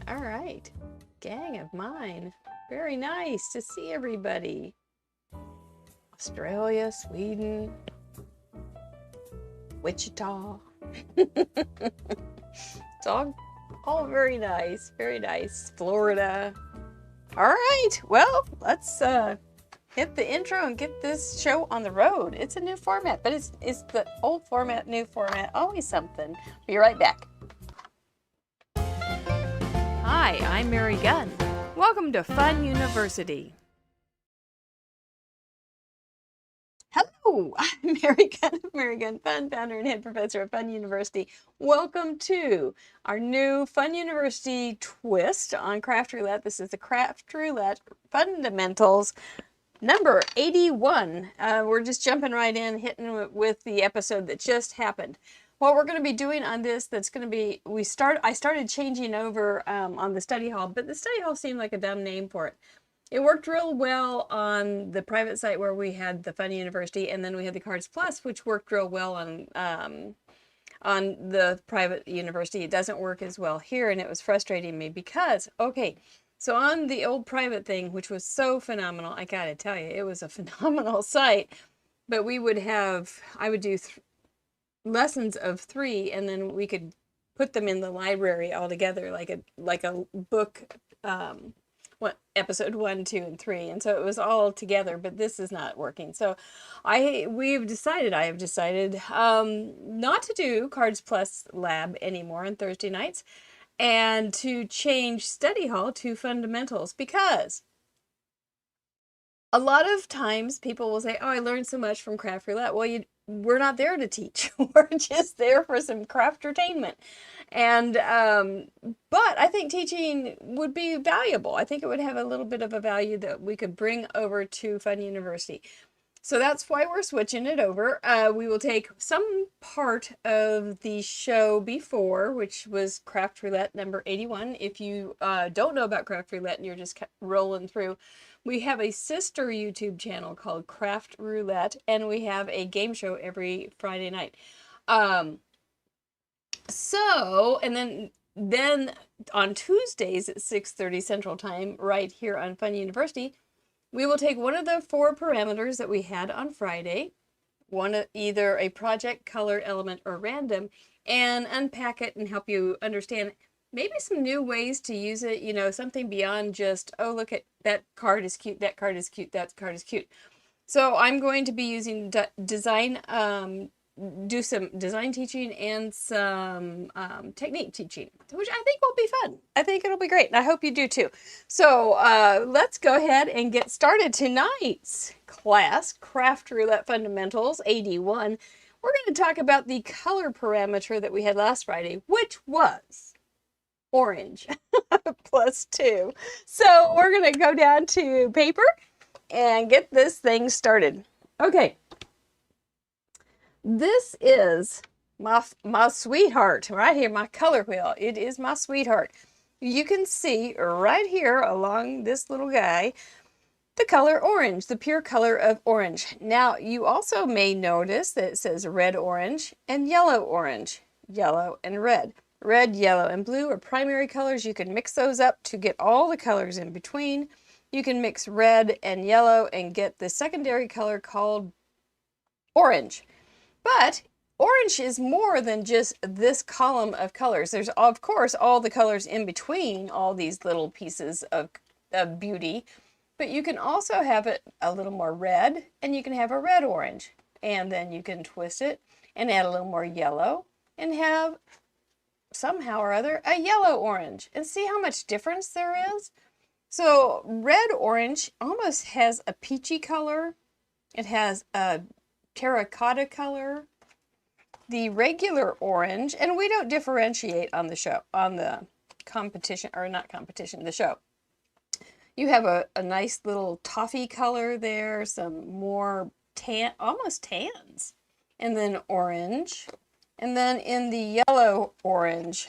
All right. Gang of mine. Very nice to see everybody. Australia, Sweden, Wichita. It's all very nice. Very nice. Florida. All right. Well, let's hit the intro and get this show on the road. It's a new format, but it's the old format, new format, always something. Be right back. Hi, I'm Mary Gunn. Welcome to Fun University. Hello, I'm Mary Gunn of Mary Gunn Fun, founder and head professor of Fun University. Welcome to our new Fun University twist on Craft Roulette. This is the Craft Roulette Fundamentals number 81. We're just jumping right in, hitting with the episode that just happened. What we're going to be doing on this, that's going to be, I started changing over on the study hall, but the study hall seemed like a dumb name for it. It worked real well on the private site where we had the Fun University, and then we had the Cards Plus, which worked real well on the private university. It doesn't work as well here, and it was frustrating me because, okay, so on the old private thing, which was so phenomenal, I gotta tell you, it was a phenomenal site, but we would have, I would do lessons of 3, and then we could put them in the library all together, like a book, episode 1, 2, and 3, and so it was all together. But this is not working. So I have decided not to do Cards Plus Lab anymore on Thursday nights, and to change study hall to fundamentals, because a lot of times people will say, oh, I learned so much from Craft Roulette. Well, we're not there to teach. We're just there for some craft entertainment. And, but I think teaching would be valuable. I think it would have a little bit of a value that we could bring over to Fun University. So that's why we're switching it over. We will take some part of the show before, which was Craft Roulette number 81. If you don't know about Craft Roulette and you're just rolling through, we have a sister YouTube channel called Craft Roulette, and we have a game show every Friday night. And then on Tuesdays at 6:30 Central Time, right here on Fun University, we will take one of the 4 parameters that we had on Friday, either a project, color, element, or random, and unpack it and help you understand maybe some new ways to use it, something beyond just, oh, look at that card is cute, that card is cute, that card is cute. So I'm going to be using do some design teaching and some technique teaching, which I think will be fun. I think it'll be great, and I hope you do too. So let's go ahead and get started. Tonight's class, Craft Roulette Fundamentals 81, we're going to talk about the color parameter that we had last Friday, which was orange plus 2. So we're going to go down to paper and get this thing started. Okay. This is my sweetheart right here, my color wheel. It is my sweetheart. You can see right here along this little guy the color orange, the pure color of orange. Now, you also may notice that it says red orange and yellow orange, yellow and red. Red, yellow, and blue are primary colors. You can mix those up to get all the colors in between. You can mix red and yellow and get the secondary color called orange. But orange is more than just this column of colors. There's, of course, all the colors in between all these little pieces of beauty. But you can also have it a little more red, and you can have a red orange. And then you can twist it and add a little more yellow and have somehow or other a yellow orange. And see how much difference there is? So red orange almost has a peachy color. It has a terracotta color. The regular orange, and we don't differentiate on the show, on the competition, or not competition, the show. You have a nice little toffee color there, some more tan, almost tans, and then orange. And then in the yellow orange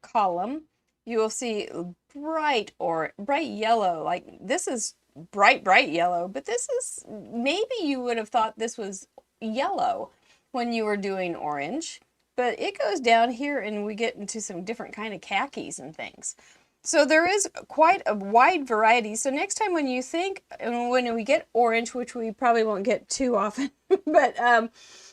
column, you will see bright yellow. Like this is bright yellow, but this is, maybe you would have thought this was yellow when you were doing orange. but it goes down here and we get into some different kind of khakis and things. So there is quite a wide variety. So next time when you think, and when we get orange, which we probably won't get too often, but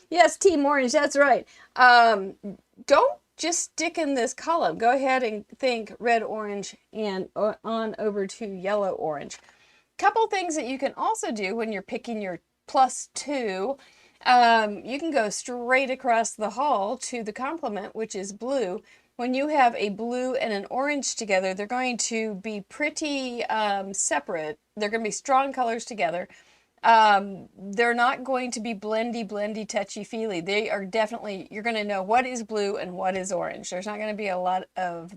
yes, Team Orange, that's right. Don't just stick in this column. Go ahead and think red, orange, and on over to yellow, orange. Couple things that you can also do when you're picking your +2. You can go straight across the hall to the complement, which is blue. When you have a blue and an orange together, they're going to be pretty separate. They're going to be strong colors together. They're not going to be blendy, touchy-feely. They are definitely, you're going to know what is blue and what is orange. There's not going to be a lot of,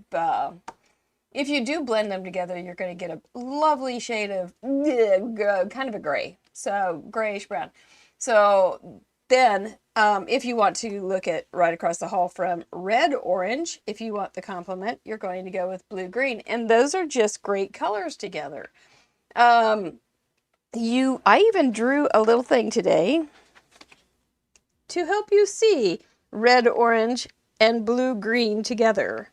if you do blend them together, you're going to get a lovely shade of kind of a gray. So grayish brown. So then, if you want to look at right across the hall from red, orange, if you want the complement, you're going to go with blue, green. And those are just great colors together. I even drew a little thing today to help you see red, orange, and blue, green together.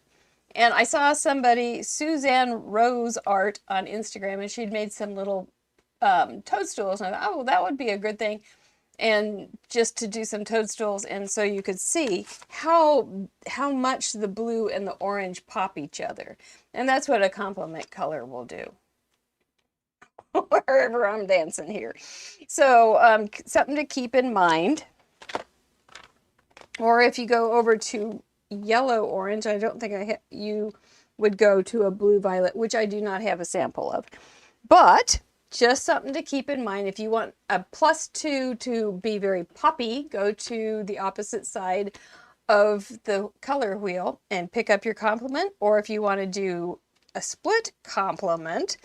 And I saw somebody, Suzanne Rose Art on Instagram, and she'd made some little toadstools. And I thought, oh, that would be a good thing. And just to do some toadstools, and so you could see how much the blue and the orange pop each other. And that's what a complement color will do. Wherever I'm dancing here. So something to keep in mind. Or if you go over to yellow orange, I don't think you would go to a blue violet, which I do not have a sample of. But just something to keep in mind. If you want a +2 to be very poppy, go to the opposite side of the color wheel and pick up your complement. Or if you want to do a split complement,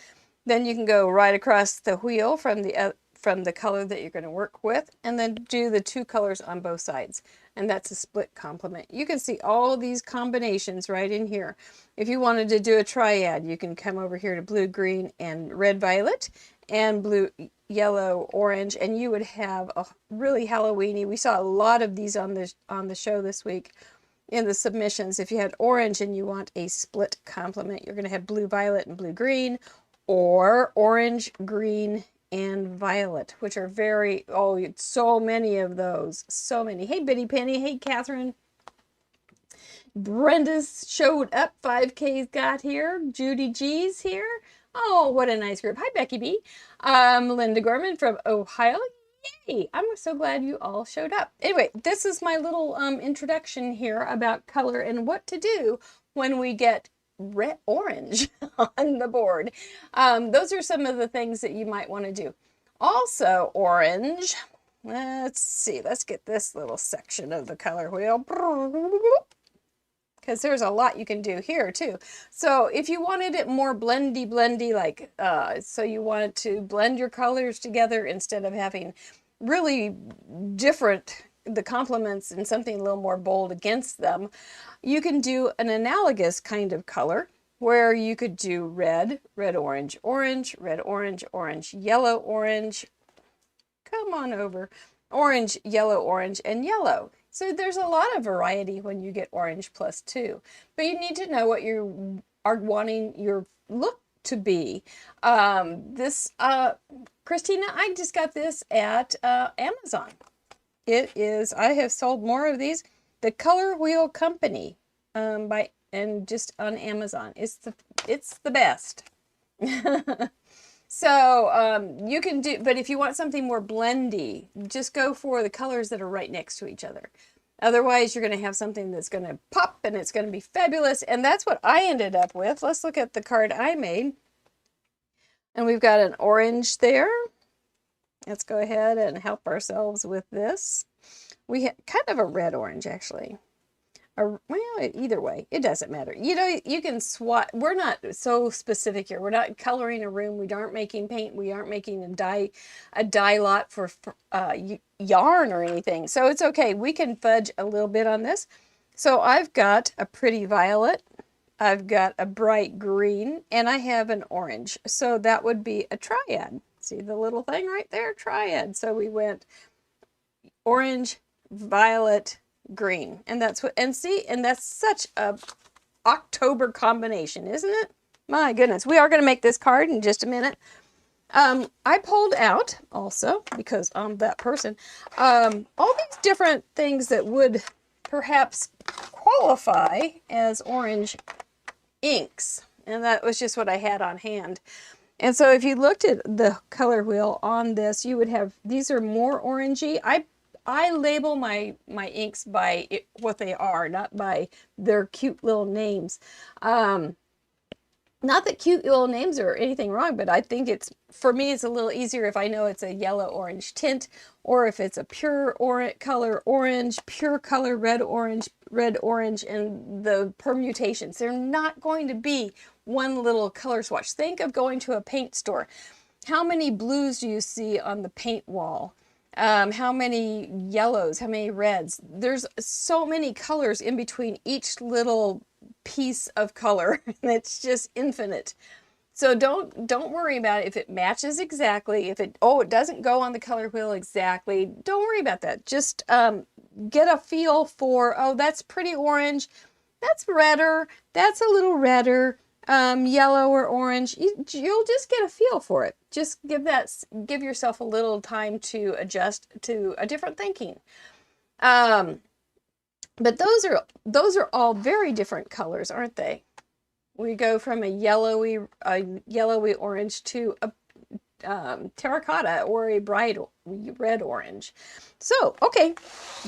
then you can go right across the wheel from the color that you're going to work with, and then do the 2 colors on both sides. And that's a split complement. You can see all these combinations right in here. If you wanted to do a triad, you can come over here to blue, green, and red, violet, and blue, yellow, orange, and you would have a really Halloweeny. We saw a lot of these on the show this week in the submissions. If you had orange and you want a split complement, you're going to have blue, violet, and blue, green, or orange, green, and violet, which are so many of those. So many. Hey, Bitty Penny. Hey, Catherine. Brenda's showed up. 5K's got here. Judy G's here. Oh, what a nice group. Hi, Becky B. Linda Gorman from Ohio. Yay! I'm so glad you all showed up. Anyway, this is my little introduction here about color and what to do when we get orange on the board. Those are some of the things that you might want to do. Also, orange. Let's see. Let's get this little section of the color wheel, because there's a lot you can do here too. So if you wanted it more blendy, like, so you wanted to blend your colors together instead of having really different, the complements and something a little more bold against them, you can do an analogous kind of color where you could do red, orange, orange, red, orange, yellow, orange. Come on over. Orange, orange, and yellow. So there's a lot of variety when you get orange +2. But you need to know what you are wanting your look to be. Christina, I just got this at Amazon. It is, I have sold more of these. The Color Wheel Company, just on Amazon. It's the best. So you can do, but if you want something more blendy, just go for the colors that are right next to each other. Otherwise, you're going to have something that's going to pop and it's going to be fabulous. And that's what I ended up with. Let's look at the card I made. And we've got an orange there. Let's go ahead and help ourselves with this. We have kind of a red-orange, actually. Well, either way, it doesn't matter. You know, you can swap. We're not so specific here. We're not coloring a room. We aren't making paint. We aren't making a dye lot for yarn or anything. So it's okay. We can fudge a little bit on this. So I've got a pretty violet. I've got a bright green, and I have an orange. So that would be a triad. See the little thing right there? Triad. So we went orange, violet, green. And that's what, and see, and that's such a October combination, isn't it? My goodness. We are going to make this card in just a minute. I pulled out also, because I'm that person, all these different things that would perhaps qualify as orange inks. And that was just what I had on hand. And so if you looked at the color wheel on this, you would have, these are more orangey. I label my inks by what they are, not by their cute little names. Not that cute little names are anything wrong, but I think it's, for me, it's a little easier if I know it's a yellow-orange tint, or if it's a pure color orange, pure color red, orange, and the permutations. They're not going to be one little color swatch. Think of going to a paint store. How many blues do you see on the paint wall? How many yellows? How many reds? There's so many colors in between each little piece of color. It's just infinite. So don't worry about it if it matches exactly. If it doesn't go on the color wheel exactly, don't worry about that. Just get a feel for, oh, that's pretty orange, that's redder, that's a little redder, yellow or orange. You'll just get a feel for it. Just give yourself a little time to adjust to a different thinking. But those are all very different colors, aren't they? We go from a yellowy orange to a terracotta or a bright red orange. So, okay,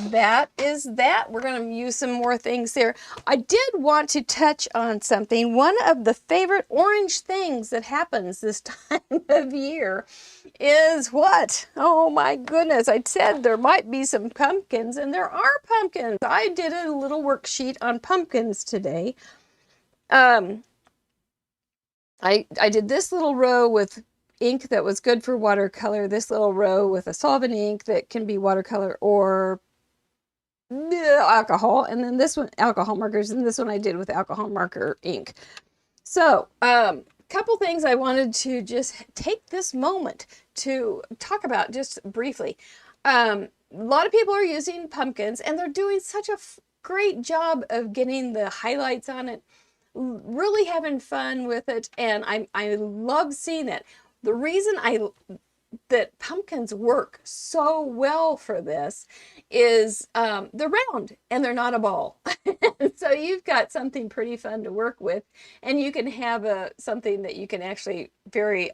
that is that. We're going to use some more things there. I did want to touch on something. One of the favorite orange things that happens this time of year is what? Oh my goodness. I said there might be some pumpkins, and there are pumpkins. I did a little worksheet on pumpkins today. I did this little row with ink that was good for watercolor, this little row with a solvent ink that can be watercolor or alcohol, and then this one alcohol markers, and this one I did with alcohol marker ink. So couple things I wanted to just take this moment to talk about just briefly. A lot of people are using pumpkins, and they're doing such a great job of getting the highlights on it, really having fun with it, and I love seeing that. The reason that pumpkins work so well for this is they're round and they're not a ball. So you've got something pretty fun to work with, and you can have something that you can actually very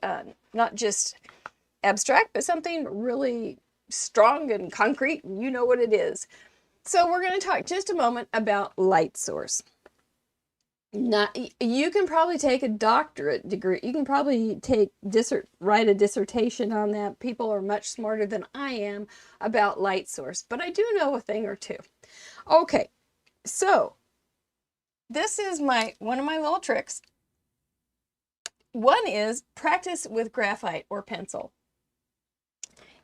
not just abstract, but something really strong and concrete, and you know what it is. So we're going to talk just a moment about light source. You can probably take a doctorate degree. You can probably write a dissertation on that. People are much smarter than I am about light source, but I do know a thing or two. Okay, so this is one of my little tricks. One is practice with graphite or pencil.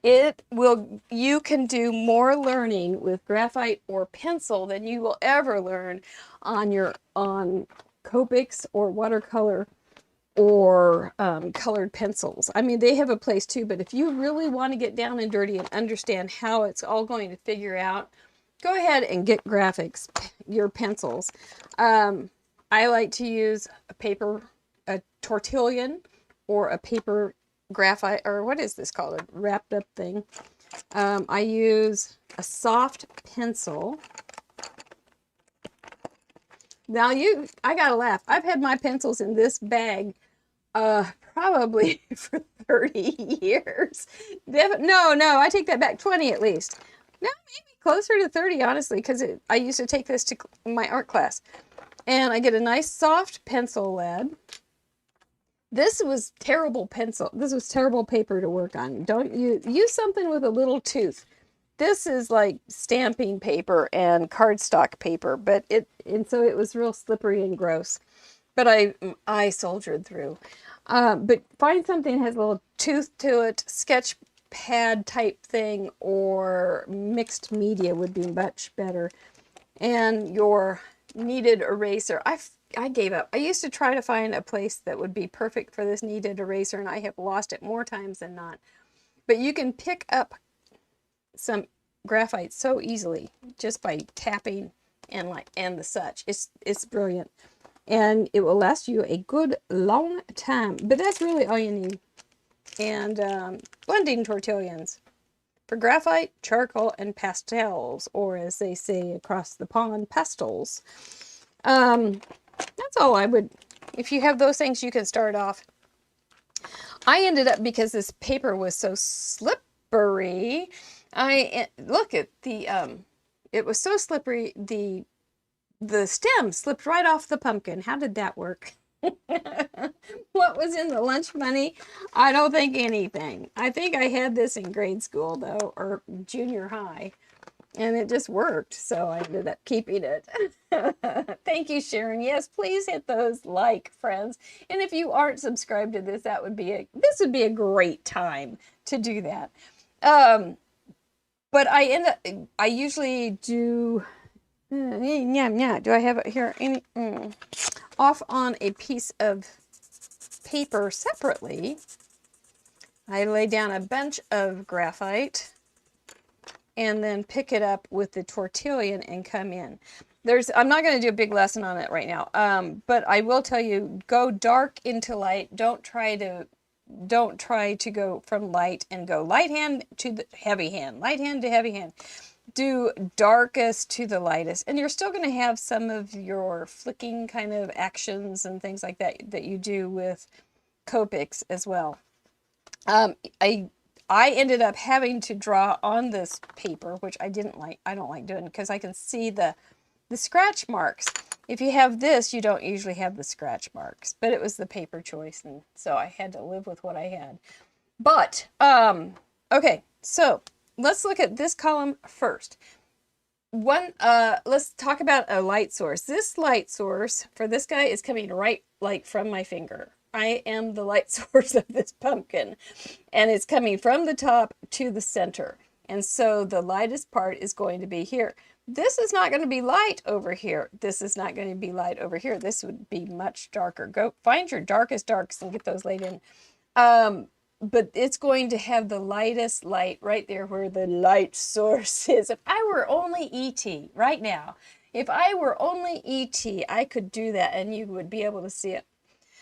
You can do more learning with graphite or pencil than you will ever learn on Copics or watercolor or colored pencils. I mean, they have a place too, but if you really want to get down and dirty and understand how it's all going to figure out, go ahead and get your pencils. I like to use a tortillon or a paper graphite, or what is this called? A wrapped up thing. I use a soft pencil. Now I gotta laugh. I've had my pencils in this bag probably for 30 years. No, I take that back, 20 at least. No, maybe closer to 30, honestly, because I used to take this to my art class. And I get a nice soft pencil lead. This was terrible pencil. This was terrible paper to work on. Don't use something with a little tooth. This is like stamping paper and cardstock paper, and so it was real slippery and gross. But I soldiered through. But find something that has a little tooth to it, sketch pad type thing, or mixed media would be much better. And your kneaded eraser. I gave up. I used to try to find a place that would be perfect for this kneaded eraser, and I have lost it more times than not. But you can pick up some graphite so easily just by tapping and the such. It's brilliant. And it will last you a good long time. But that's really all you need. And blending tortillons. For graphite, charcoal, and pastels, or as they say across the pond, pastels. That's all I would, if you have those things, you can start off. I ended up, because this paper was so slippery, look at the, it was so slippery, the stem slipped right off the pumpkin. How did that work? What was in the lunch money? I don't think anything. I think I had this in grade school, though, or junior high, and it just worked, so I ended up keeping it. Thank you, Sharon. Yes, please hit those like, friends. And if you aren't subscribed to this, this would be a great time to do that. But I usually do, do I have it here? Off on a piece of paper separately, I lay down a bunch of graphite and then pick it up with the tortillon and come in. I'm not going to do a big lesson on it right now, but I will tell you, go dark into light. Don't try to go from light and go light hand to the heavy hand, light hand to heavy hand. Do darkest to the lightest, and you're still going to have some of your flicking kind of actions and things like that you do with Copics as well. I ended up having to draw on this paper, which I don't like doing, because I can see the scratch marks. If you have this, you don't usually have the scratch marks, but it was the paper choice, and so I had to live with what I had. But okay, so let's look at this column first. Let's talk about a light source. This light source for this guy is coming right like from my finger. I am the light source of this pumpkin, and it's coming from the top to the center. And so the lightest part is going to be here. This is not going to be light over here. This is not going to be light over here. This would be much darker. Go find your darkest darks and get those laid in. But it's going to have the lightest light right there where the light source is. If I were only E.T. right now, if I were only E.T., I could do that and you would be able to see it.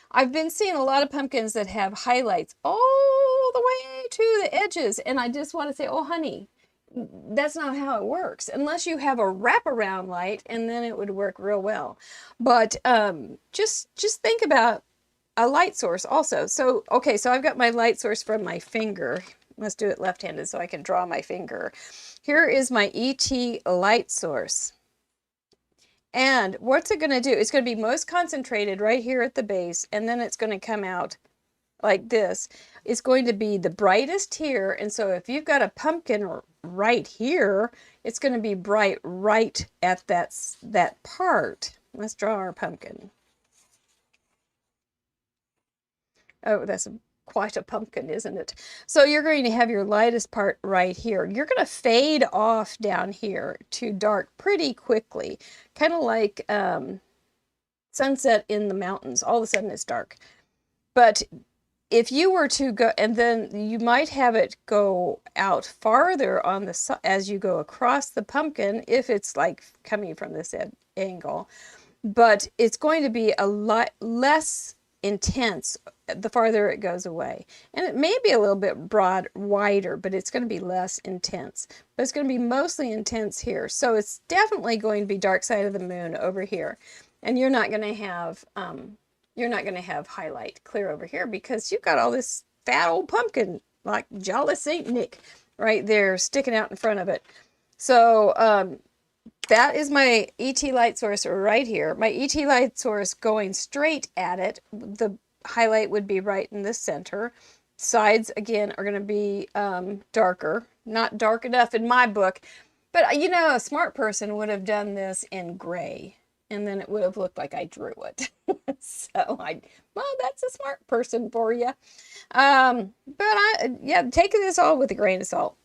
I've been seeing a lot of pumpkins that have highlights all the way to the edges, and I just want to say, oh honey, that's not how it works, unless you have a wraparound light, and then it would work real well. But just think about a light source also. So, okay, so I've got my light source from my finger. Let's do it left-handed so I can draw my finger. Here is my ET light source. And what's it going to do? It's going to be most concentrated right here at the base, and then it's going to come out like this. It's going to be the brightest here, and so if you've got a pumpkin right here, it's going to be bright right at that part. Let's draw our pumpkin. Oh, that's quite a pumpkin, isn't it? So you're going to have your lightest part right here. You're going to fade off down here to dark pretty quickly, kind of like sunset in the mountains. All of a sudden it's dark. But if you were to go, and then you might have it go out farther on the as you go across the pumpkin, if it's like coming from this angle. But it's going to be a lot less intense the farther it goes away, and it may be a little bit wider, but it's going to be less intense. But it's going to be mostly intense here, so it's definitely going to be dark side of the moon over here, and you're not going to have highlight clear over here because you've got all this fat old pumpkin like Jolly Saint Nick right there sticking out in front of it. So that is my ET light source right here. My ET light source going straight at it. The highlight would be right in the center. Sides, again, are going to be darker. Not dark enough in my book. But, you know, a smart person would have done this in gray. And then it would have looked like I drew it. Well, that's a smart person for you. Yeah, take this all with a grain of salt.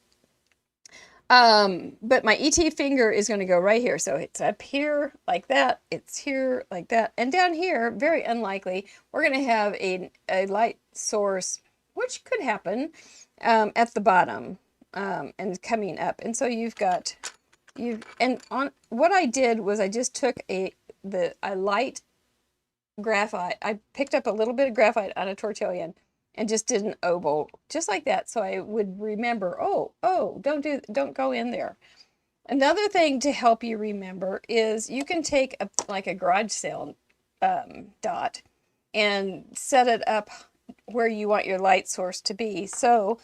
But my ET finger is going to go right here. So it's up here like that. It's here like that. And down here, very unlikely, we're going to have a light source, which could happen at the bottom. and coming up. And so you've got, and on what I did was I just took a light graphite. I picked up a little bit of graphite on a tortillon and just did an oval, just like that. So I would remember, oh, don't go in there. Another thing to help you remember is you can take like a garage sale dot and set it up where you want your light source to be so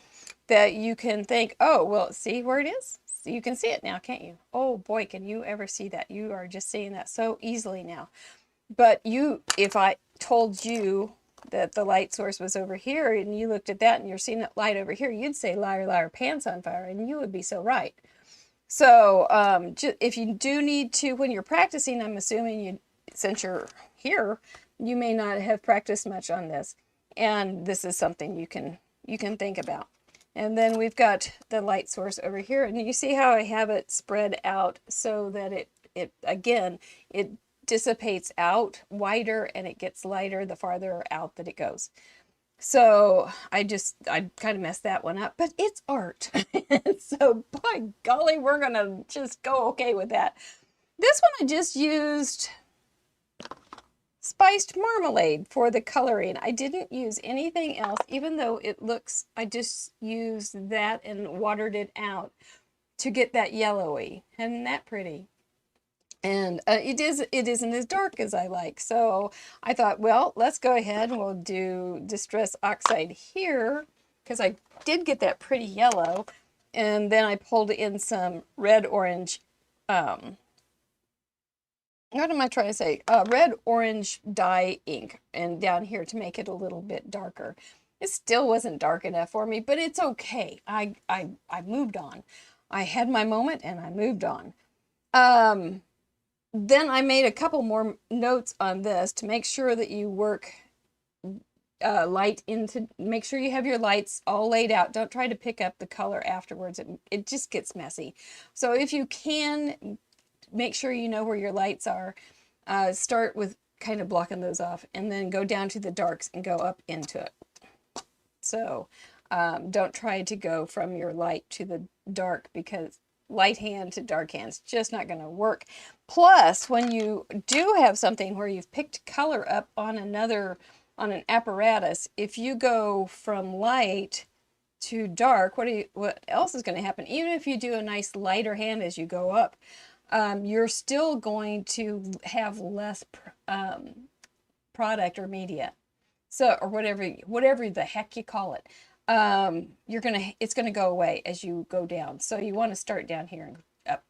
that you can think, oh, well, see where it is? You can see it now, can't you? Oh boy, can you ever see that? You are just seeing that so easily now. But if I told you that the light source was over here and you looked at that and you're seeing that light over here, you'd say, liar, liar, pants on fire, and you would be so right. So if you do need to, when you're practicing, I'm assuming since you're here, you may not have practiced much on this. And this is something you can think about. And then we've got the light source over here. And you see how I have it spread out so that it dissipates out wider and it gets lighter the farther out that it goes. So I kind of messed that one up, but it's art. So by golly, we're going to just go okay with that. This one I just used spiced marmalade for the coloring. I didn't use anything else, even though I just used that and watered it out to get that yellowy. Isn't that pretty? And it isn't as dark as I like. So I thought, well, let's go ahead and we'll do Distress Oxide here, because I did get that pretty yellow. And then I pulled in some red-orange, what am I trying to say? Red-orange dye ink and down here to make it a little bit darker. It still wasn't dark enough for me, but it's okay. I moved on. I had my moment and I moved on. Then I made a couple more notes on this to make sure that you work light into, make sure you have your lights all laid out. Don't try to pick up the color afterwards. It just gets messy. So if you can, make sure you know where your lights are. Start with kind of blocking those off and then go down to the darks and go up into it. So don't try to go from your light to the dark, because light hand to dark hand is just not going to work. Plus, when you do have something where you've picked color up on on an apparatus, if you go from light to dark, what else is going to happen? Even if you do a nice lighter hand as you go up, you're still going to have less product or media. So, or whatever the heck you call it. It's gonna go away as you go down. So you want to start down here and up.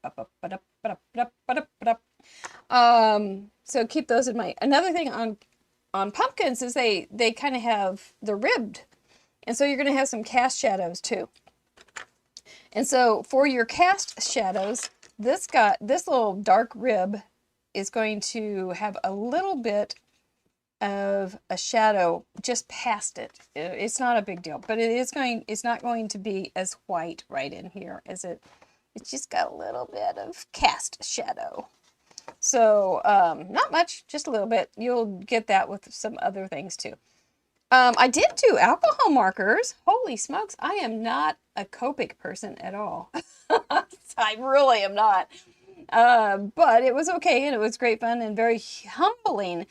So keep those in mind. Another thing on pumpkins is they kind of have the ribbed, and so you're gonna have some cast shadows too. And so for your cast shadows, this little dark rib is going to have a little bit of a shadow just past it. It's not a big deal, but it's not going to be as white right in here as it's just got a little bit of cast shadow. So not much, just a little bit. You'll get that with some other things too. I did do alcohol markers. Holy smokes, I am not a Copic person at all. I really am not. But it was okay, and it was great fun and very humbling.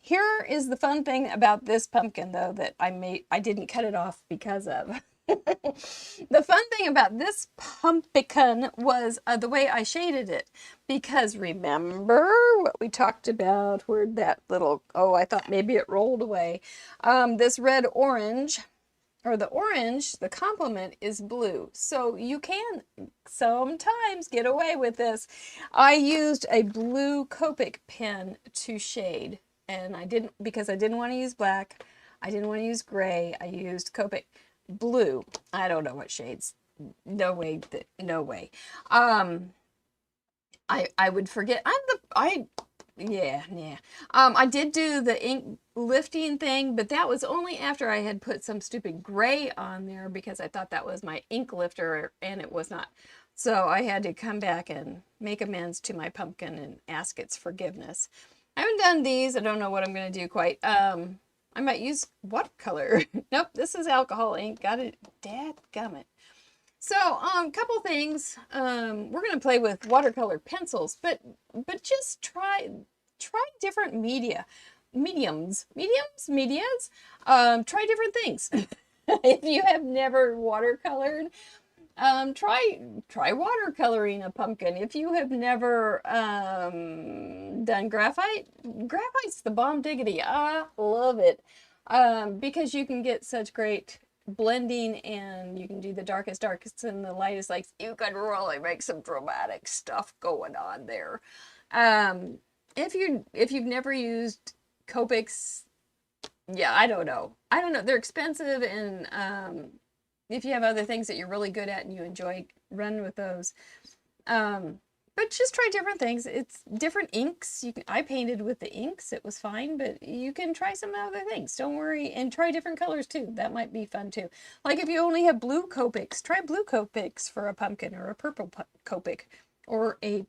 Here is the fun thing about this pumpkin, though, that I didn't cut it off because of. The fun thing about this pumpkin was the way I shaded it. Because remember what we talked about, where that little, I thought maybe it rolled away. This red-orange, or the orange, the complement is blue. So you can sometimes get away with this. I used a blue Copic pen to shade. And because I didn't want to use black, I didn't want to use gray, I used Copic blue. I don't know what shades. No way. No way. I would forget. I did do the ink lifting thing, but that was only after I had put some stupid gray on there because I thought that was my ink lifter, and it was not. So I had to come back and make amends to my pumpkin and ask its forgiveness. I haven't done these. I don't know what I'm going to do quite. I might use watercolor. Nope, this is alcohol ink. Got it. Dadgummit. So, couple things. We're gonna play with watercolor pencils, but just try different medias. Try different things. If you have never watercolored, try watercoloring a pumpkin. If you have never done graphite's the bomb diggity. I love it because you can get such great blending, and you can do the darkest and the lightest lights. You can really make some dramatic stuff going on there. If you've never used Copics, yeah, I don't know. They're expensive, and if you have other things that you're really good at and you enjoy, run with those. But just try different things. It's different inks. I painted with the inks. It was fine, but you can try some other things. Don't worry, and try different colors too. That might be fun too. Like if you only have blue Copics, try blue Copics for a pumpkin, or a purple Copic, or a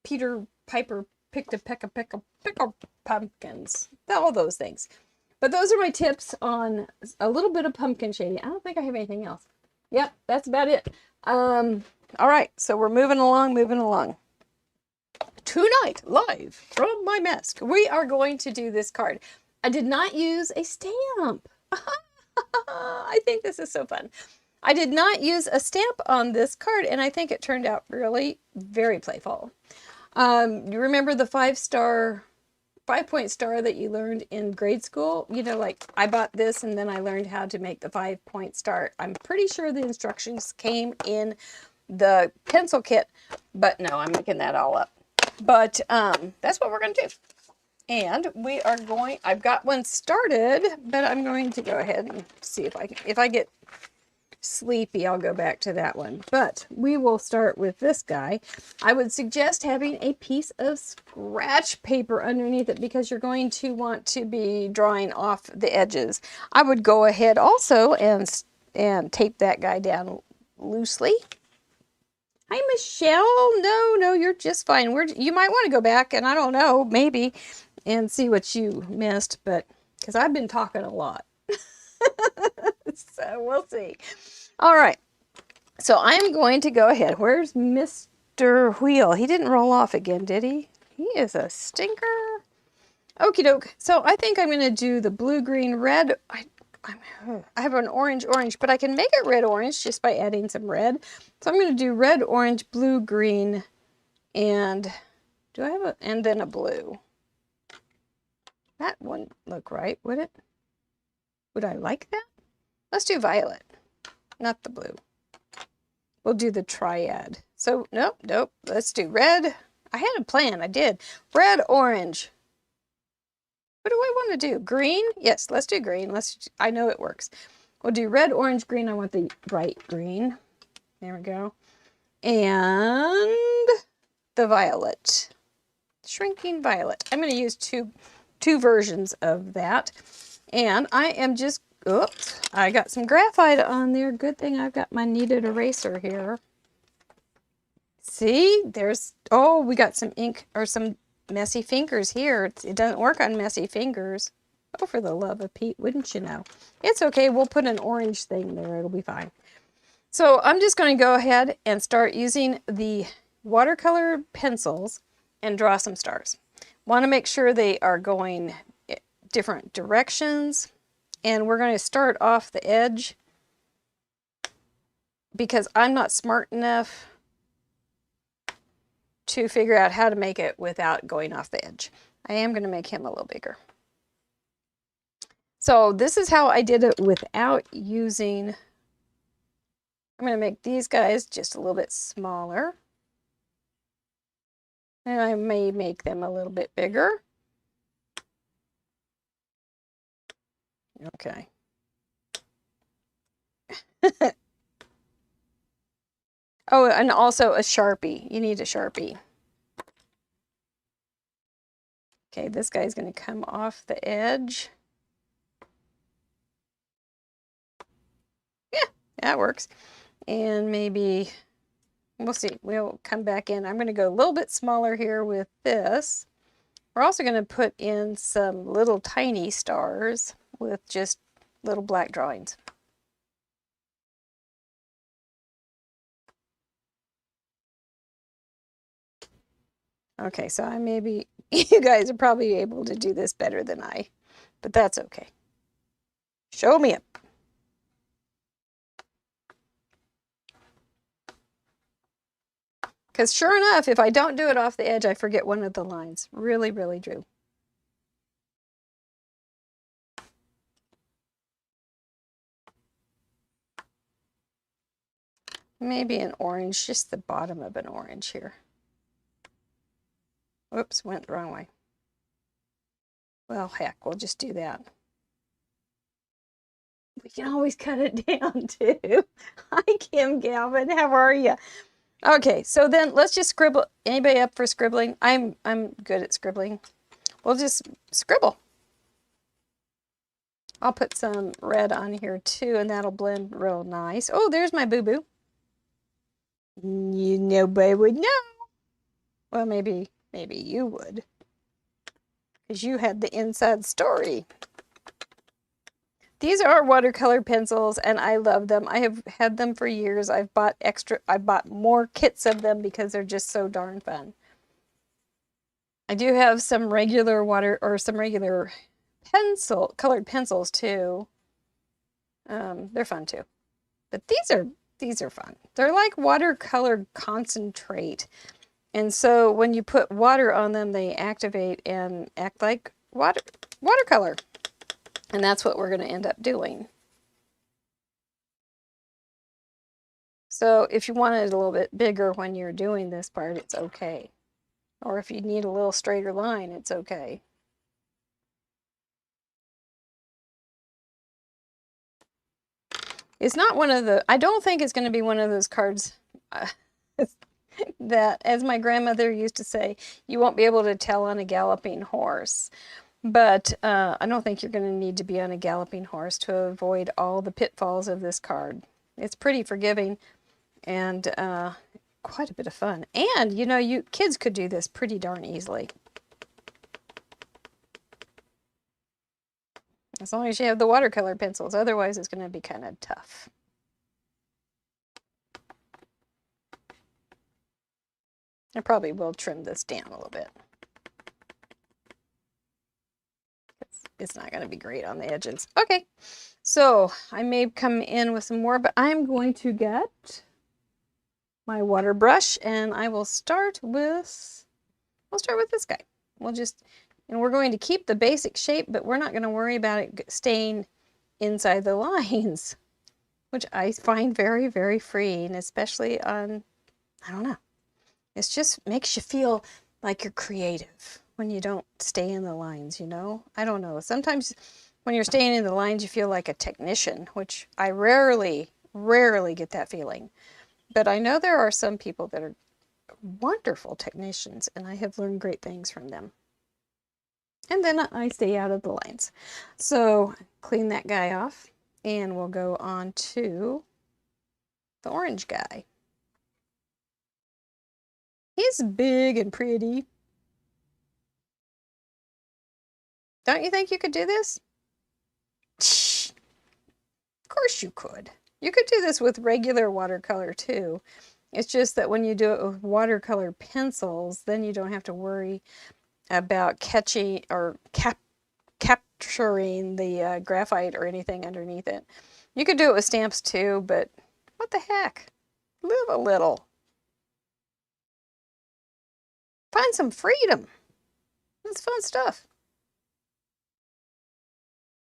Peter Piper picked a pickle pumpkins. All those things. But those are my tips on a little bit of pumpkin shading. I don't think I have anything else. Yep, that's about it. All right, so we're moving along. Tonight, live from my mask, we are going to do this card. I did not use a stamp. I think this is so fun. I did not use a stamp on this card, and I think it turned out really very playful. You remember the 5-point star that you learned in grade school? You know, like I bought this and then I learned how to make the 5-point star. I'm pretty sure the instructions came in the pencil kit, but no, I'm making that all up. But that's what we're going to do. And we are going, I've got one started, but I'm going to go ahead and see if I get sleepy, I'll go back to that one. But we will start with this guy. I would suggest having a piece of scratch paper underneath it because you're going to want to be drawing off the edges. I would go ahead also and tape that guy down loosely. Hi, Michelle. No, you're just fine. You might want to go back and I don't know, maybe, and see what you missed, but because I've been talking a lot. So we'll see. All right. So I'm going to go ahead. Where's Mr. Wheel? He didn't roll off again, did he? He is a stinker. Okie doke. So I think I'm going to do the blue, green, red. I have an orange, but I can make it red, orange just by adding some red. So I'm going to do red, orange, blue, green, and and then a blue. That wouldn't look right, would it? Would I like that? Let's do violet, not the blue. We'll do the triad. So, nope. Let's do red. I had a plan. I did. Red, orange. What do I want to do? Green? Yes, let's do green. I know it works. We'll do red, orange, green. I want the bright green. There we go. And the violet. Shrinking violet. I'm going to use two versions of that. And I am just, oops, I got some graphite on there. Good thing I've got my kneaded eraser here. See, we got some ink or some messy fingers here. It doesn't work on messy fingers. Oh, for the love of Pete, wouldn't you know? It's okay. We'll put an orange thing there. It'll be fine. So I'm just going to go ahead and start using the watercolor pencils and draw some stars. Want to make sure they are going different directions. And we're going to start off the edge because I'm not smart enough to figure out how to make it without going off the edge. I am going to make him a little bigger. So this is how I did it without using, I'm going to make these guys just a little bit smaller. And I may make them a little bit bigger. Okay. Oh, and also a Sharpie. You need a Sharpie. Okay, this guy's going to come off the edge. Yeah, that works. And maybe, we'll see. We'll come back in. I'm going to go a little bit smaller here with this. We're also going to put in some little tiny stars with just little black drawings. Okay, so I maybe, you guys are probably able to do this better than I, but that's okay. Show me up. Because sure enough, if I don't do it off the edge, I forget one of the lines. Really, really do. Maybe an orange, just the bottom of an orange here. Whoops, went the wrong way. Well, heck, we'll just do that. We can always cut it down too. Hi, Kim Galvin, how are you? Okay, so then let's just scribble. Anybody up for scribbling? I'm good at scribbling. We'll just scribble. I'll put some red on here too, and that'll blend real nice. Oh, there's my boo-boo. Nobody would know. Well, maybe you would, because you had the inside story. These are watercolor pencils, and I love them. I have had them for years. I bought more kits of them because they're just so darn fun. I do have some regular colored pencils too. They're fun too. But these are fun. They're like watercolor concentrate. And so when you put water on them, they activate and act like watercolor. And that's what we're going to end up doing. So if you want it a little bit bigger when you're doing this part, it's okay. Or if you need a little straighter line, it's okay. It's not one of the, I don't think it's going to be one of those cards that, as my grandmother used to say, you won't be able to tell on a galloping horse. But I don't think you're going to need to be on a galloping horse to avoid all the pitfalls of this card. It's pretty forgiving and quite a bit of fun. And, you know, kids could do this pretty darn easily. As long as you have the watercolor pencils. Otherwise, it's going to be kind of tough. I probably will trim this down a little bit. It's not going to be great on the edges. Okay, so I may come in with some more, but I'm going to get my water brush, and I will start with, we'll start with this guy. And we're going to keep the basic shape, but we're not going to worry about it staying inside the lines, which I find very, very freeing, especially on, I don't know. It just makes you feel like you're creative when you don't stay in the lines, you know? I don't know. Sometimes when you're staying in the lines, you feel like a technician, which I rarely get that feeling. But I know there are some people that are wonderful technicians, and I have learned great things from them. And then I stay out of the lines. So clean that guy off, and we'll go on to the orange guy. He's big and pretty. Don't you think you could do this? Of course you could. You could do this with regular watercolor too. It's just that when you do it with watercolor pencils, then you don't have to worry about catching or capturing the graphite or anything underneath it. You could do it with stamps too, but what the heck? Live a little. Find some freedom. That's fun stuff.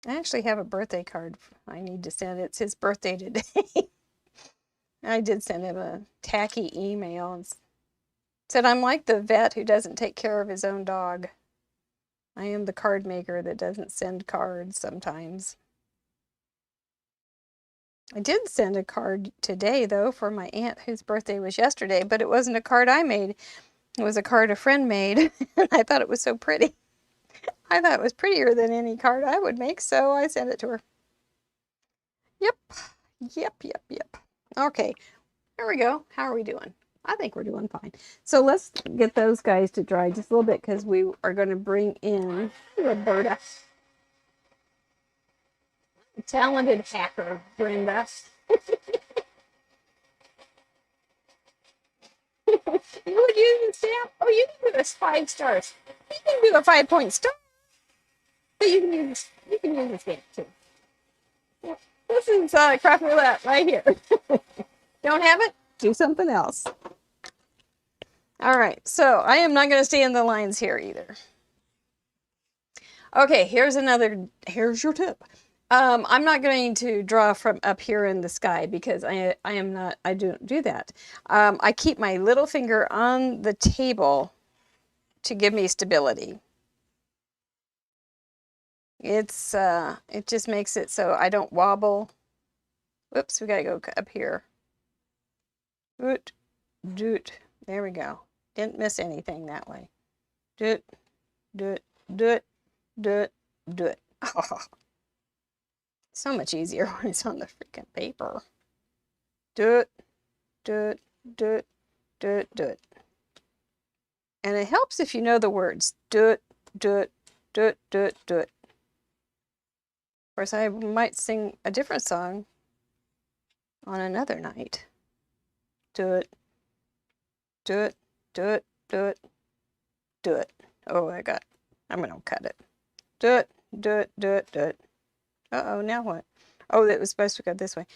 I actually have a birthday card I need to send. It's his birthday today. I did send him a tacky email and said, I'm like the vet who doesn't take care of his own dog. I am the card maker that doesn't send cards sometimes. I did send a card today, though, for my aunt whose birthday was yesterday, but it wasn't a card I made. It was a card a friend made, and I thought it was so pretty. I thought it was prettier than any card I would make, so I sent it to her. Yep. Okay, there we go. How are we doing? I think we're doing fine. So let's get those guys to dry just a little bit because we are going to bring in Roberta. Talented hacker, Brenda. You would use a stamp? Oh, you can do this 5 stars. You can do a 5-point star, but you can use a stamp too. Yeah. This is craft roulette right here. Don't have it? Do something else. All right, so I am not going to stay in the lines here either. Okay, here's your tip. I'm not going to draw from up here in the sky because I don't do that. I keep my little finger on the table to give me stability. It just makes it so I don't wobble. Whoops, we gotta go up here. Doot, doot. There we go. Didn't miss anything that way. Doot, doot, doot, doot, doot. Oh, so much easier when it's on the freaking paper. Doot, doot, doot, doot, doot. And it helps if you know the words. Doot, doot, doot, doot, doot. Of course, I might sing a different song on another night. Doot, doot, doot, doot, doot. Oh, I'm gonna cut it. Doot, doot, doot, doot. Uh-oh, now what? Oh, that was supposed to go this way.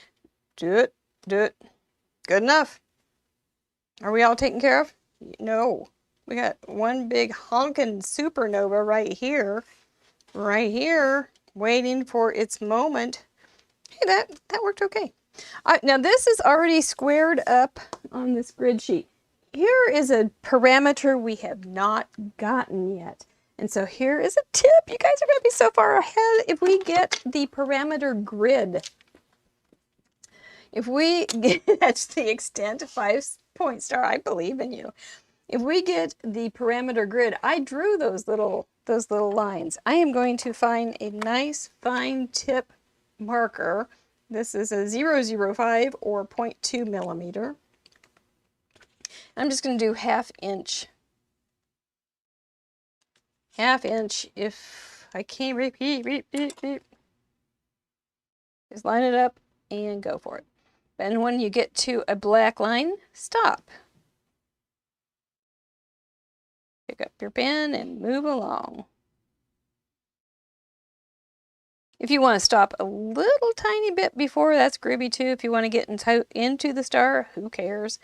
Doot, doot. Good enough. Are we all taken care of? No. We got one big honking supernova right here, waiting for its moment. Hey, that worked okay. Now this is already squared up on this grid sheet. Here is a parameter we have not gotten yet. And so here is a tip. You guys are going to be so far ahead if we get the parameter grid. If we get, that's the extent, 5-point star, I believe in you. If we get the parameter grid, I drew those little lines. I am going to find a nice fine tip marker. This is a 0.05 or 0.2 millimeter. I'm just going to do 1/2 inch. 1/2 inch if I can't repeat. Just line it up and go for it. And when you get to a black line, stop. Pick up your pen and move along. If you want to stop a little tiny bit before, that's groovy too. If you want to get into the star, who cares?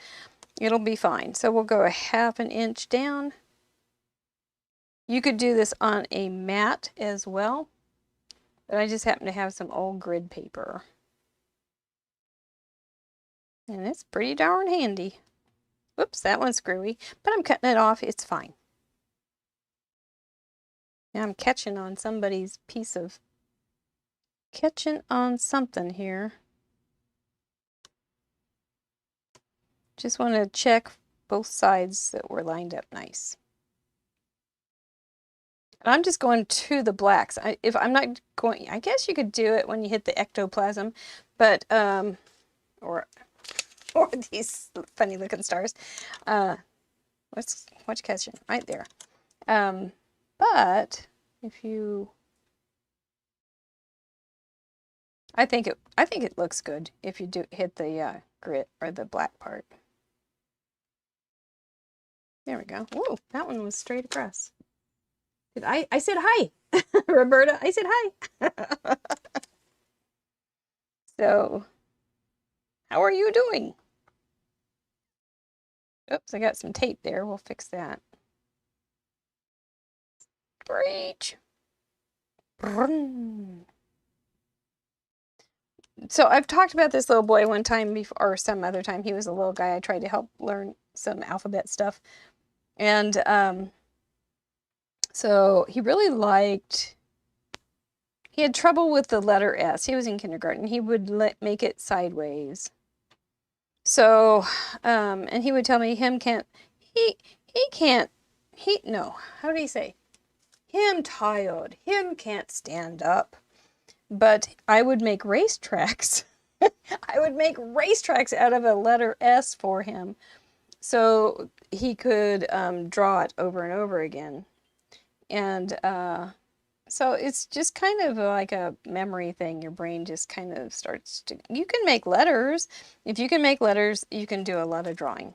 It'll be fine. So we'll go 1/2 inch down. You could do this on a mat as well, but I just happen to have some old grid paper. And it's pretty darn handy. Whoops, that one's screwy, but I'm cutting it off. It's fine. Now I'm catching on something here. Just want to check both sides that were lined up nice. And I'm just going to the blacks. If I'm not going, I guess you could do it when you hit the ectoplasm, but or these funny looking stars. What's catching right there? But if you, I think it looks good if you do hit the grit or the black part. There we go. Whoa, that one was straight across. I said hi, Roberta. I said hi. So, how are you doing? Oops, I got some tape there. We'll fix that. Breach. So I've talked about this little boy one time before, or some other time. He was a little guy I tried to help learn some alphabet stuff. And so he really he had trouble with the letter S. He was in kindergarten. He would make it sideways. So, and he would tell me no, how do you say? Him tired, him can't stand up. But I would make racetracks. I would make racetracks out of a letter S for him, so he could draw it over and over again. And so it's just kind of like a memory thing. Your brain just kind of starts to, you can make letters. If you can make letters, you can do a lot of drawing.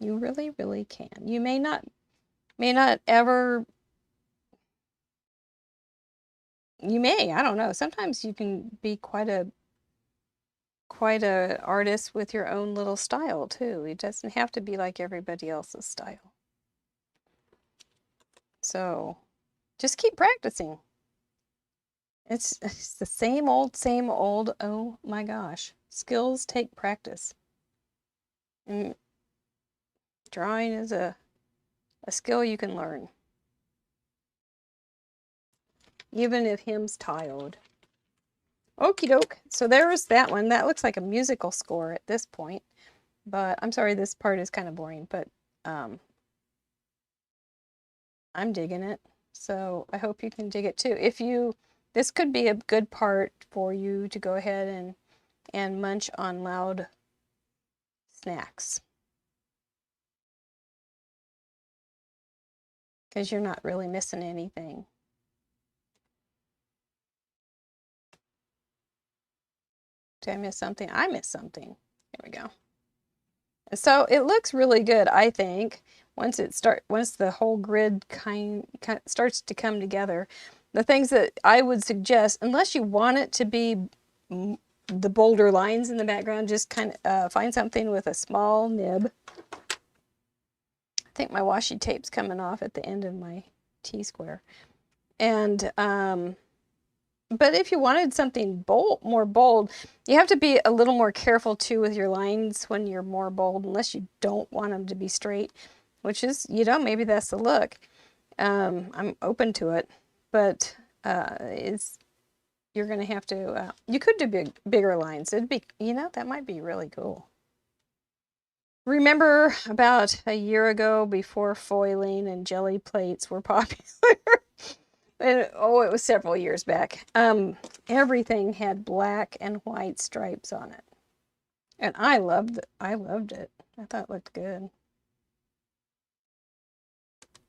You really, really can. You may not ever, you may, I don't know. Sometimes you can be quite a artist with your own little style too. It doesn't have to be like everybody else's style. So just keep practicing. It's the same old, same old. Oh my gosh. Skills take practice. And drawing is a skill you can learn. Even if him's tiled. Okie doke. So there's that one. That looks like a musical score at this point. But I'm sorry, this part is kind of boring, but I'm digging it. So I hope you can dig it too. This could be a good part for you to go ahead and munch on loud snacks. Because you're not really missing anything. Did I miss something? I missed something. Here we go. So it looks really good, I think, once the whole grid kind starts to come together. The things that I would suggest, unless you want it to be the bolder lines in the background, just kind of find something with a small nib. I think my washi tape's coming off at the end of my T-square. And but if you wanted something more bold, you have to be a little more careful too with your lines when you're more bold, unless you don't want them to be straight, which is, maybe that's the look. I'm open to it, but you're going to have to, you could do bigger lines. It'd be, that might be really cool. Remember about a year ago, before foiling and jelly plates were popular? It was several years back. Everything had black and white stripes on it. And I loved it. I thought it looked good.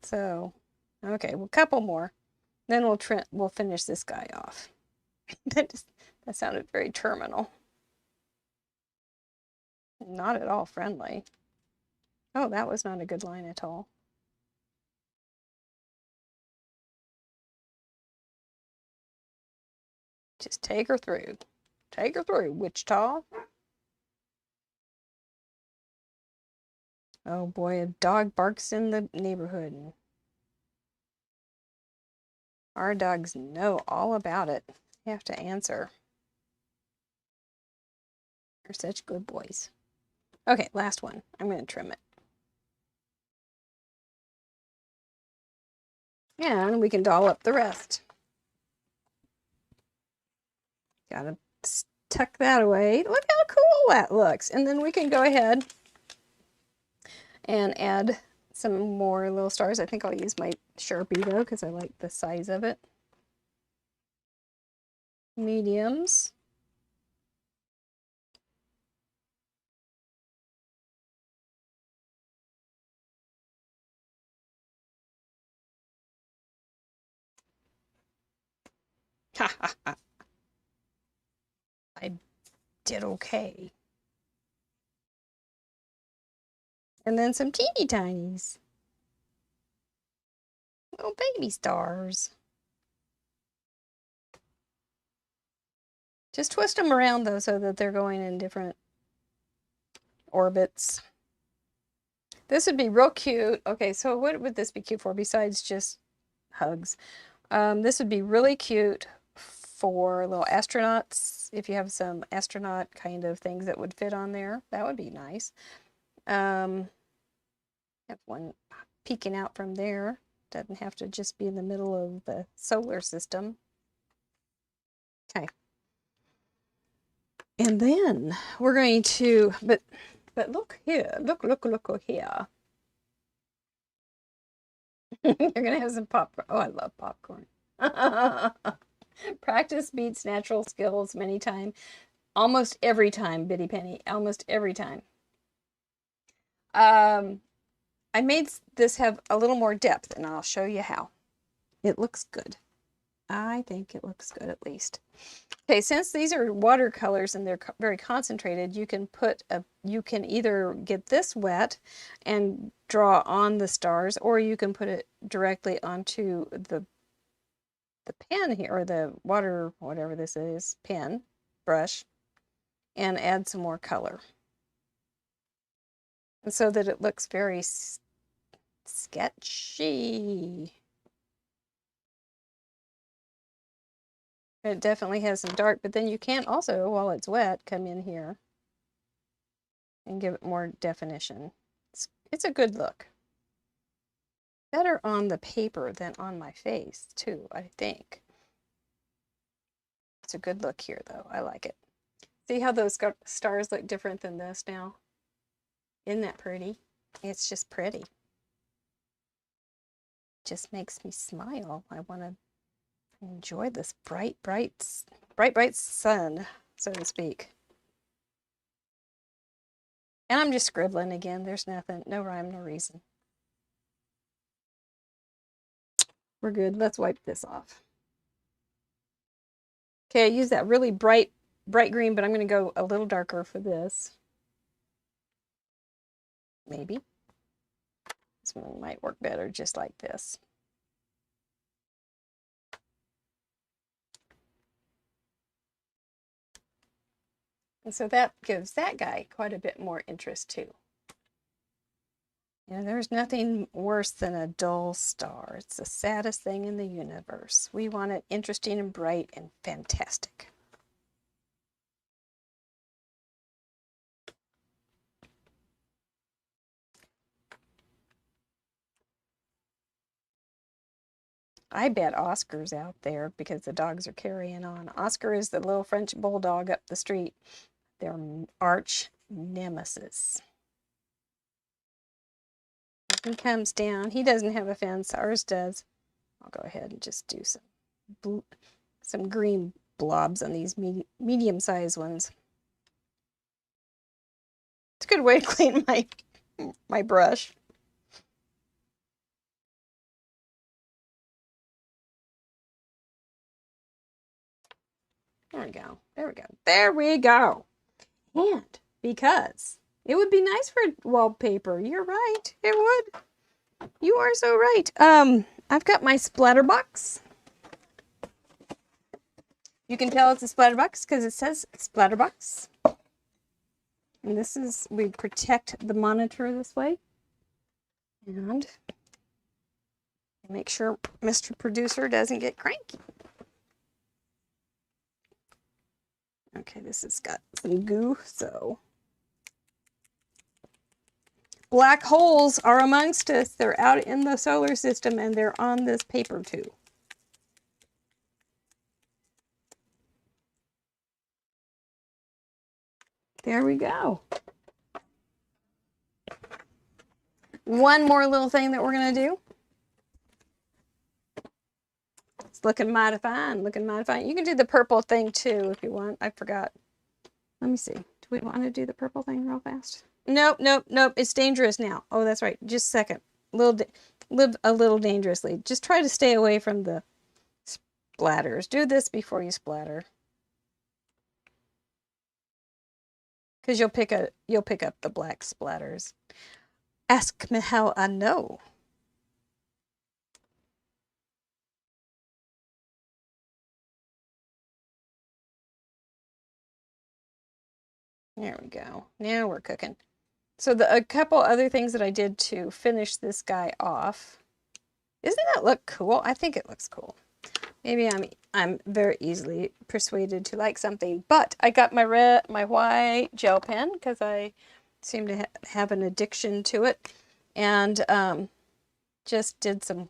So, okay, well, a couple more. Then we'll finish this guy off. That sounded very terminal. Not at all friendly. Oh, that was not a good line at all. Just take her through. Take her through, Wichita. Oh boy, a dog barks in the neighborhood. Our dogs know all about it. You have to answer. They're such good boys. Okay, last one. I'm going to trim it. And we can doll up the rest. Gotta tuck that away. Look how cool that looks. And then we can go ahead and add some more little stars. I think I'll use my Sharpie though, because I like the size of it. Mediums. Ha ha ha. I did okay. And then some teeny tinies. Little baby stars. Just twist them around though, so that they're going in different orbits. This would be real cute. Okay, so what would this be cute for besides just hugs? This would be really cute for little astronauts. If you have some astronaut kind of things that would fit on there, that would be nice. Have one peeking out from there. Doesn't have to just be in the middle of the solar system. Okay. And then we're going to, but look here, look here. You're gonna have some popcorn. Oh, I love popcorn. Practice beats natural skills many times. Almost every time, Bitty Penny. Almost every time. I made this have a little more depth, and I'll show you how. It looks good. I think it looks good at least. Okay, since these are watercolors and they're very concentrated, you can either get this wet and draw on the stars, or you can put it directly onto the pen here, or the water, whatever this is, pen, brush, and add some more color. And so that it looks very sketchy. It definitely has some dark, but then you can also, while it's wet, come in here and give it more definition. It's a good look. Better on the paper than on my face, too, I think. It's a good look here, though. I like it. See how those stars look different than this now? Isn't that pretty? It's just pretty. Just makes me smile. I want to enjoy this bright sun, so to speak. And I'm just scribbling again. There's nothing, no rhyme, no reason. We're good. Let's wipe this off. Okay, I use that really bright green, but I'm going to go a little darker for this. Maybe. This one might work better just like this. And so that gives that guy quite a bit more interest too. You know, there's nothing worse than a dull star. It's the saddest thing in the universe. We want it interesting and bright and fantastic. I bet Oscar's out there because the dogs are carrying on. Oscar is the little French bulldog up the street. Their arch nemesis. He comes down. He doesn't have a fence. Ours does. I'll go ahead and just do some green blobs on these medium-sized ones. It's a good way to clean my brush. There we go. There we go. There we go. And because it would be nice for wallpaper. You're right. It would. You are so right. I've got my splatter box. You can tell it's a splatter box because it says splatter box. And this is, we protect the monitor this way. And make sure Mr. Producer doesn't get cranky. Okay, this has got some goo, so. Black holes are amongst us. They're out in the solar system and they're on this paper too. There we go. One more little thing that we're going to do. It's looking mighty fine, looking mighty fine. You can do the purple thing too if you want. I forgot. Let me see. Do we want to do the purple thing real fast? Nope, nope, nope. It's dangerous now. Oh, that's right. Just a second. Live a little dangerously. Just try to stay away from the splatters. Do this before you splatter. Because you'll pick up the black splatters. Ask me how I know. There we go. Now we're cooking. So a couple other things that I did to finish this guy off. Isn't that look cool? I think it looks cool. Maybe I'm very easily persuaded to like something, but I got my white gel pen because I seem to have an addiction to it, and just did some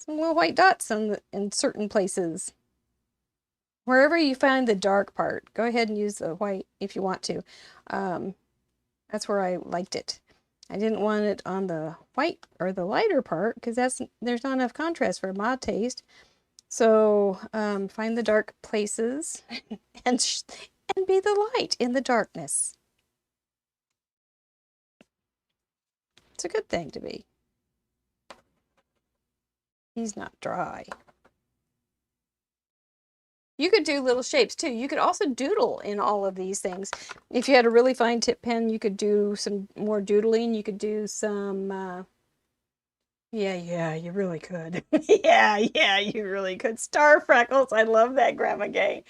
little white dots in certain places. Wherever you find the dark part, go ahead and use the white if you want to. That's where I liked it. I didn't want it on the white or the lighter part because there's not enough contrast for my taste. So find the dark places and be the light in the darkness. It's a good thing to be. He's not dry. You could do little shapes too. You could also doodle in all of these things. If you had a really fine tip pen, you could do some more doodling. You could do some, yeah, you really could. Yeah, you really could. Star freckles. I love that, Grandma Gay.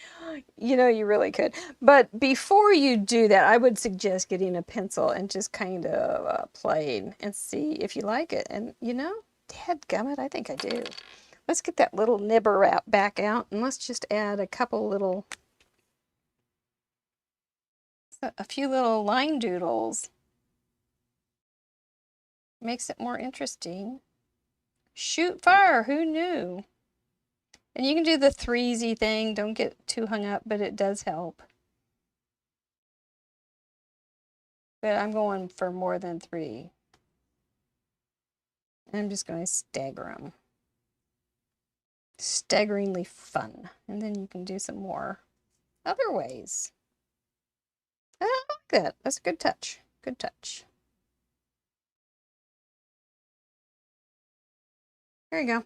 You know, you really could. But before you do that, I would suggest getting a pencil and just kind of playing and see if you like it. And, you know, dadgummit, I think I do. Let's get that little nibber out back out, and let's just add a couple little, a few little line doodles. Makes it more interesting. Shoot fire, who knew? And you can do the threesy thing. Don't get too hung up, but it does help. But I'm going for more than 3. And I'm just going to stagger them. Staggeringly fun. And then you can do some more other ways. I like that. That's a good touch. Good touch. There you go.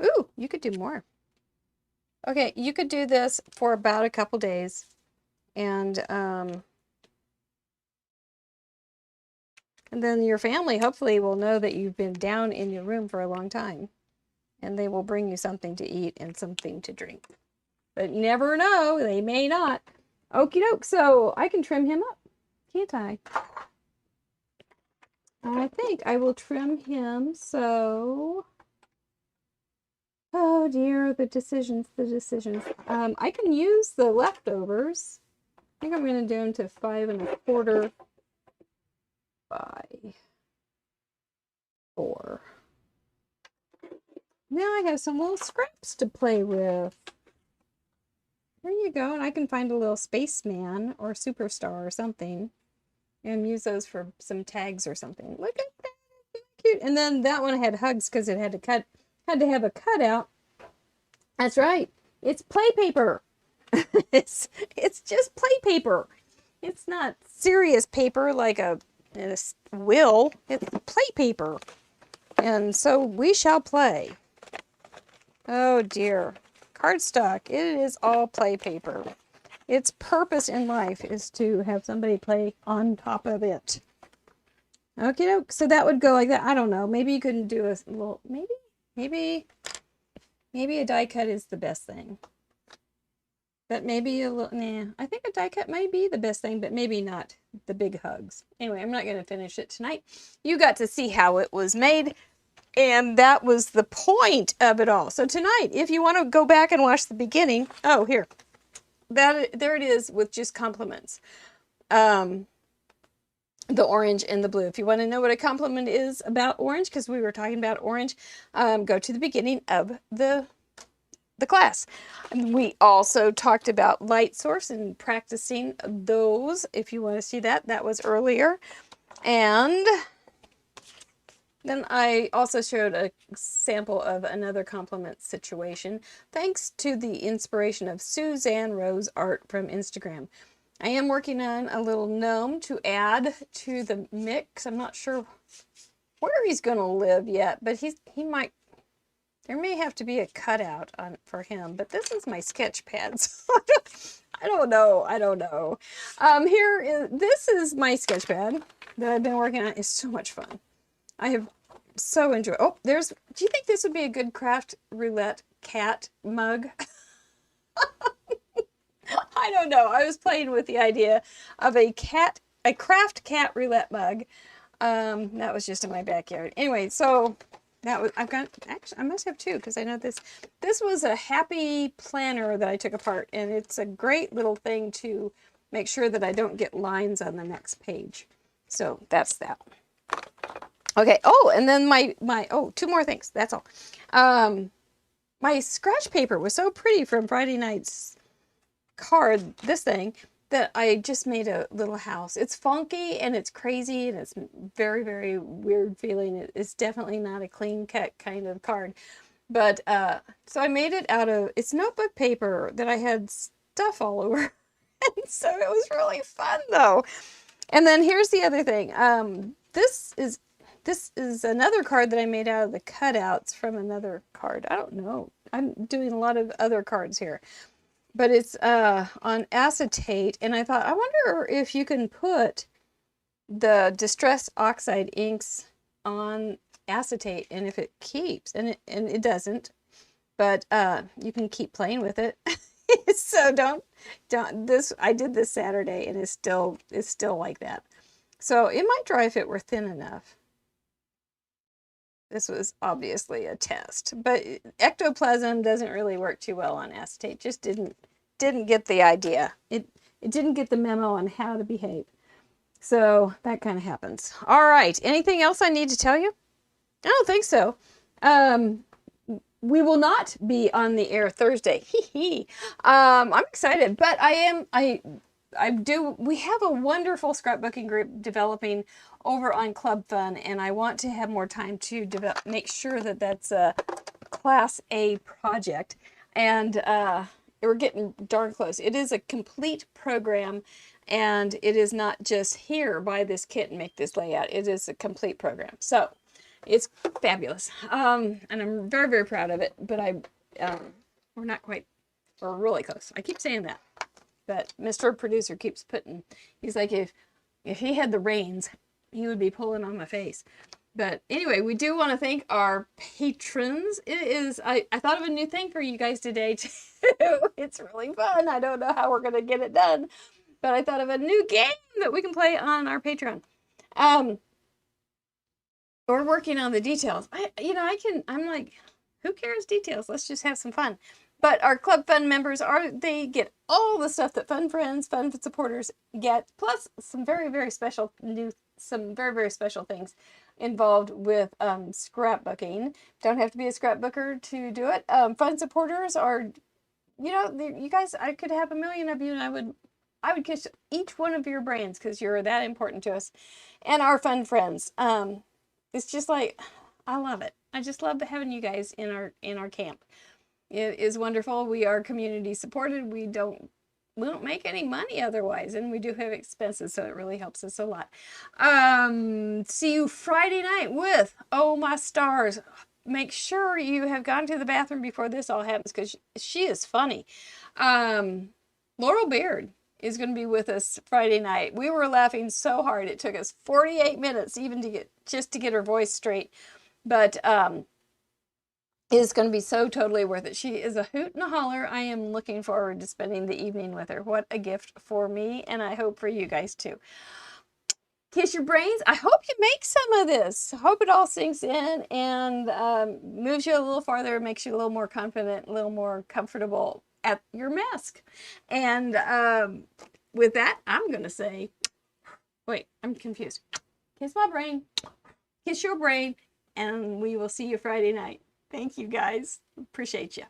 Ooh, you could do more. Okay, you could do this for about a couple days. And then your family hopefully will know that you've been down in your room for a long time. And they will bring you something to eat and something to drink. But you never know, they may not. Okie doke, so I can trim him up, can't I? I think I will trim him, so... Oh dear, the decisions, the decisions. I can use the leftovers. I think I'm going to do them to 5 1/4 by 4. Now I have some little scraps to play with. There you go, and I can find a little spaceman or superstar or something and use those for some tags or something. Look at that, cute. And then that one had hugs because it had to have a cutout. That's right, it's play paper. it's just play paper. It's not serious paper like a will. It's play paper, and so we shall play. Oh dear. Cardstock. It is all play paper. Its purpose in life is to have somebody play on top of it. Okay, so that would go like that. I don't know. Maybe you couldn't do a little, maybe a die cut is the best thing. But maybe a little, nah, I think a die cut might be the best thing, but maybe not the big hugs. Anyway, I'm not going to finish it tonight. You got to see how it was made. And that was the point of it all. So tonight, if you want to go back and watch the beginning, oh, here. There it is with just compliments. The orange and the blue. If you want to know what a compliment is about orange, because we were talking about orange, go to the beginning of the class. And we also talked about light source and practicing those. If you want to see that, that was earlier. And then I also showed a sample of another compliment situation, thanks to the inspiration of Suzanne Rose Art from Instagram. I am working on a little gnome to add to the mix. I'm not sure where he's going to live yet, but he might, there may have to be a cutout for him, but this is my sketch pad, so I don't know. This is my sketch pad that I've been working on. It's so much fun. I have so enjoyed. Oh, do you think this would be a good craft roulette cat mug? I don't know. I was playing with the idea of a craft cat roulette mug. That was just in my backyard. Anyway, so that was, actually, I must have 2 because I know this was a happy planner that I took apart, and it's a great little thing to make sure that I don't get lines on the next page. So that's that. Okay, oh, and then my 2 more things, that's all. My scratch paper was so pretty from Friday night's card, this thing, that I just made a little house. It's funky and it's crazy and it's very, very weird feeling. It's definitely not a clean cut kind of card. But, so I made it out of, it's notebook paper that I had stuff all over. And so it was really fun though. And then here's the other thing. This is This is another card that I made out of the cutouts from another card. I don't know. I'm doing a lot of other cards here. But it's on acetate, and I thought, I wonder if you can put the Distress Oxide inks on acetate and if it keeps, and it doesn't, but you can keep playing with it. So don't this, I did this Saturday and it's still like that. So it might dry if it were thin enough. This was obviously a test, but ectoplasm doesn't really work too well on acetate. Just didn't get the idea. It didn't get the memo on how to behave. So that kind of happens. All right. Anything else I need to tell you? I don't think so. We will not be on the air Thursday. I'm excited, but we have a wonderful scrapbooking group developing over on Club Fun, and I want to have more time to make sure that that's a Class A project. And we're getting darn close. It is a complete program, and it is not just here, buy this kit and make this layout. It is a complete program. So it's fabulous. And I'm very, very proud of it, but we're not quite, we're really close. I keep saying that, but Mr. Producer keeps he's like, if he had the reins, he would be pulling on my face. But anyway, we do want to thank our patrons. It is, I thought of a new thing for you guys today too. It's really fun. I don't know how we're going to get it done, but I thought of a new game that we can play on our Patreon. We're working on the details. I'm like, who cares details? Let's just have some fun. But our Club Fun members they get all the stuff that Fun Friends, Fun supporters get, plus some very, very special things involved with scrapbooking. Don't have to be a scrapbooker to do it. Fun supporters are, you guys, I could have a million of you, and I would kiss each one of your brains because you're that important to us. And our Fun Friends. It's just like, I love it. I just love having you guys in our camp. It is wonderful. We are community supported. We don't make any money otherwise, and we do have expenses, so it really helps us a lot. See you Friday night with Oh My Stars. Make sure you have gone to the bathroom before this all happens, because she is funny. Laurel Beard is going to be with us Friday night. We were laughing so hard it took us 48 minutes even to get her voice straight, but is going to be so totally worth it. She is a hoot and a holler. I am looking forward to spending the evening with her. What a gift for me, and I hope for you guys too. Kiss your brains. I hope you make some of this. I hope it all sinks in and moves you a little farther, makes you a little more confident, a little more comfortable at your mask. And with that, I'm going to say, wait, I'm confused. Kiss my brain, kiss your brain, and we will see you Friday night. Thank you, guys. Appreciate you.